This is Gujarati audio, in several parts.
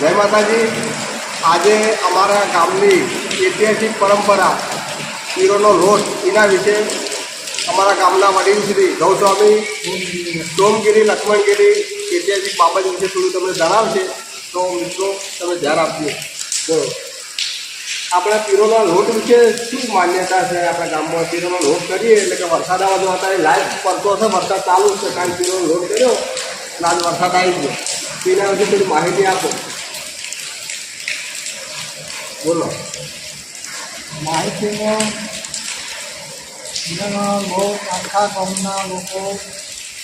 જય માતાજી। આજે અમારા ગામની ઐતિહાસિક પરંપરા પીરોનો લોટ એના વિશે અમારા ગામના વડીલ શ્રી ગૌસ્વામી સોમગીરી લક્ષ્મણગીરી ઐતિહાસિક બાબત વિશે થોડું તમને જણાવશે। તો મિત્રો તમે ધ્યાન આપજો। બોલો, આપણા પીરોના લોટ વિશે શું માન્યતા છે? આપણા ગામમાં પીરોનો લોટ કરીએ એટલે કે વરસાદ આવવા જો અત્યારે લાઈવ પડતો હશે, વરસાદ ચાલુ છે, કારણ પીરોનો લોટ કર્યો એટલે આજ વરસાદ આવી ગયો। તેના વિશે થોડી માહિતી આપો। બોલો। માહિતીમાં લોક આખા ગામના લોકો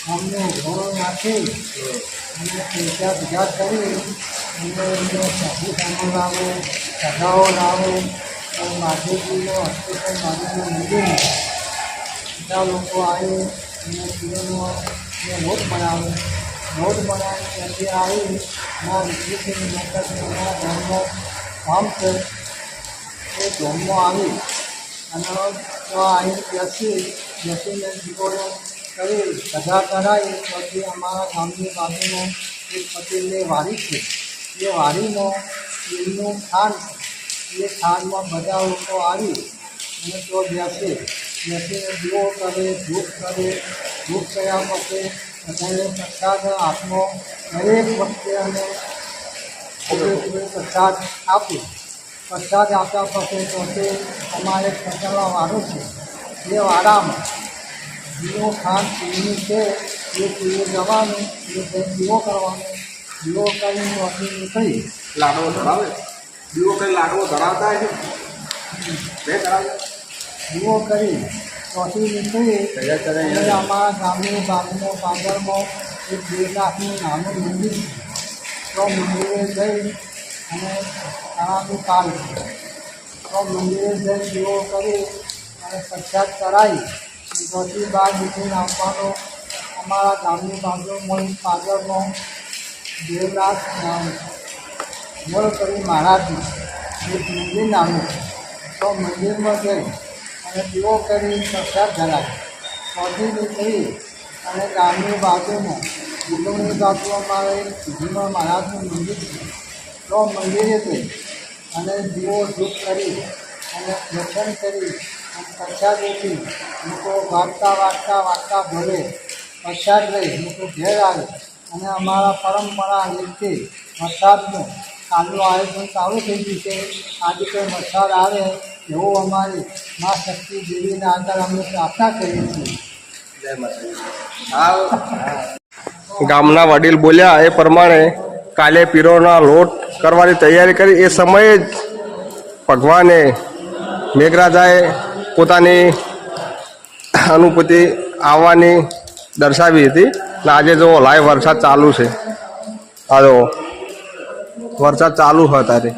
ગામને ઘરો નાખી અને પૈસા ભેગા કરી અને એમને સાધુ સામાન લાવો, સગાઓ લાવો, માધેજીનો હોસ્પિટલ માધેજીનો મંદિર બધા લોકો આવી અને પીરોનો લોટ બનાવે। લોટ બનાવી ત્યાંથી આવી ના વિદ્યુતની માતાજીના ગામમાં ગામ છે એ ગામમાં આવી અને અહીં બેસીને દીકરો કરી સજા કરાવી। પછી અમારા ગામની બાજુમાં એક પટેલની વાડી છે, એ વાડીમાં એમનું ખાન છે, એ ખાનમાં બધા લોકો આવી અને તો બેસીને દીવો કરે, ધૂપ કરે। ધૂપ કર્યા પછી બધાને પ્રસાદ હાથમાં દરેક વખતે અને પ્રસાદ આપી। પ્રસાદ આપ્યા પછી અમારે પટેલનો વાડો છે, એ વાડામાં દીવો ખાન પીવું છે, એ પીવું જવાનું, એ દીવો કરવાનો। દીવો કરીને પછી નીકળી લાડવો ધરાવે, દીવો કરી લાડવો ધરાવતા છે, બે ધરાવે દીવો કરી પછી નીકળી અને અમારા ગામની બાજુમાં પાદરમાં એક 2 લાખનું નાનું મંદિર છે, તો મંદિરે જઈ અને આનાનું કાલ છે, તો મંદિરે જઈ દીવો કરી અને પ્રસાદ કરાવી પછી બહાર નીકળીને આવવાનો। અમારા ગામની બાજુમાં પાદરમાં દેવરાજ મોરકરી મહારાજનું એક મંદિર નાનું છે, તો મંદિરમાં જઈ અને દીવો કરી પ્રસાદ ધરાવી પછી નીકળી અને ગામની બાજુમાં ઉદવની બાજુ અમારે સિદ્ધિમાં મહારાજનું મંદિર છે, તો મંદિરે જઈ અને દીવો ધૂપ કરી અને દર્શન કરી અને પ્રસાદ વેચી લોકો વાગતા ભરે પ્રસાદ લઈ લોકો ઘેર આવે અને અમારા પરંપરા રીતે વરસાદનું કાલનું આયોજન ચાલુ થઈ ગયું છે। આજે કોઈ વરસાદ આવે એવું અમારી મા શક્તિ દેવીના આગળ અમે પ્રાર્થના કરીએ છીએ। જય માતાજી। હાલ ગામના વડીલ બોલ્યા એ પ્રમાણે કાલે પીરોના લોટ કરવાની તૈયારી કરી। એ સમયે જ ભગવાને મેઘરાજાએ પોતાની અનુભૂતિ આવવાની દર્શાવી હતી અને આજે જો લાઈવ વરસાદ ચાલુ છે। આ જો વરસાદ ચાલુ હોય ત્યારે